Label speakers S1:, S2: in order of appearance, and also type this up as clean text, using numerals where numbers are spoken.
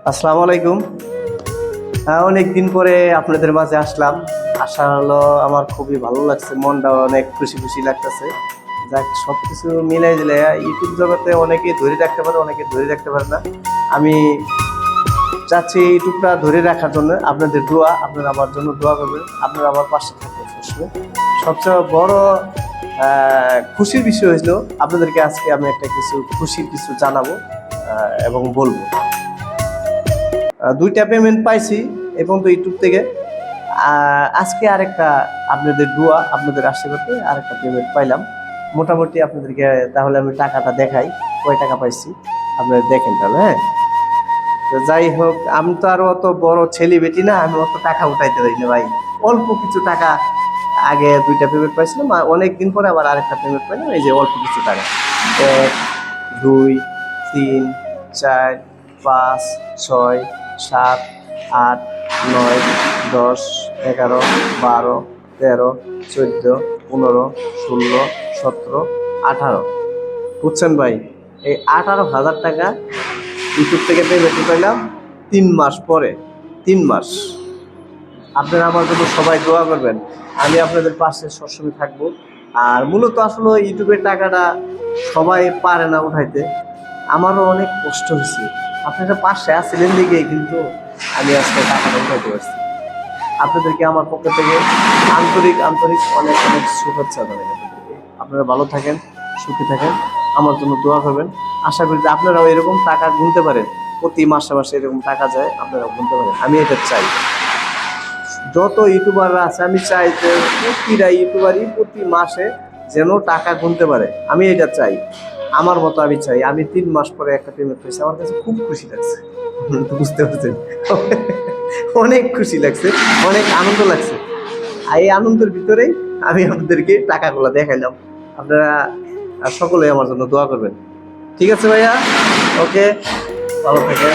S1: আসসালামু আলাইকুম। অনেক দিন পরে আপনাদের মাঝে আসলাম। আসা হলো আমার খুবই ভালো লাগছে, মনটা অনেক খুশি খুশি লাগতেছে। যাক, সব কিছু মিলাই দিলে ইউটিউব জগতে অনেকে ধরে রাখতে পারে, অনেকে ধরে রাখতে পারে না। আমি চাচ্ছি ইউটিউবটা ধরে রাখার জন্য আপনাদের দোয়া, আপনারা আমার জন্য দোয়া করবেন, আপনারা আমার পাশে থাকবেন সবসময়। সবচেয়ে বড় খুশির বিষয় হলো আপনাদেরকে আজকে আমি একটা খুশির কিছু জানাবো এবং বলবো। দুইটা পেমেন্ট পাইছি এবং তো ইউটিউব থেকে। আজকে আরেকটা আপনাদের দোয়া, আপনাদের আশীর্বাদে আরেকটা পেমেন্ট পাইলাম। মোটামুটি আপনাদেরকে তাহলে আমি টাকাটা দেখাই, কয় টাকা পাইছি আপনারা দেখেন তাহলে। হ্যাঁ, তো যাই হোক, আমি তো আর অত বড় ছেলেবেটি না, আমি অত টাকা উঠাইতে পারি না ভাই। অল্প কিছু টাকা, আগে দুইটা পেমেন্ট পাইছিলাম, আর অনেকদিন পরে আবার আরেকটা পেমেন্ট পাইলাম। এই যে অল্প কিছু টাকা, 1 2 3 4 5 6 7 8 9 10 11 12 13 14 15 16 17 18। বুঝছেন ভাই, এই 18,000 টাকা ইউটিউব থেকে পেমেন্ট পাইলাম 3 মাস পরে। 3 মাস। আপনারা আমার জন্য সবাই দোয়া করবেন, আমি আপনাদের পাশে সবসময় থাকবো। আর মূলত আসলে ইউটিউবের টাকাটা সবাই পারে না উঠাইতে, আমারও অনেক কষ্ট হয়েছে। আপনারা পাশে আসছিলেন দিকে কিন্তু আমি আজকে টাকাটা উঠাইতে পারছি। আপনাদেরকে আমার পক্ষ থেকে আন্তরিক আন্তরিক অনেক অনেক শুভেচ্ছা জানাই আপনাদেরকে। আপনারা ভালো থাকেন, সুখী থাকেন, আমার জন্য দোয়া করবেন। আশা করি যে আপনারাও এরকম টাকা গুনতে পারেন, প্রতি মাসে মাসে এরকম টাকা যায়, আপনারাও গুনতে পারেন। আমি এটা চাই, যত ইউটিউবাররা আছে আমি চাই যে প্রতিটা ইউটিউবারই প্রতি মাসে যেন টাকা গুনতে পারে। আমি এটা চাই, আমার মতো আমি চাই। আমি 3 মাস পরে একটা পেমেন্ট পেয়েছি, আমার কাছে খুব খুশি লাগছে। বুঝতে পারছেন, অনেক খুশি লাগছে, অনেক আনন্দ লাগছে। আর এই আনন্দের ভিতরেই আমি আপনাদেরকে টাকাগুলো দেখাইলাম। আপনারা সকলে আমার জন্য দোয়া করবেন। ঠিক আছে ভাইয়া, ওকে, ভালো থাকেন।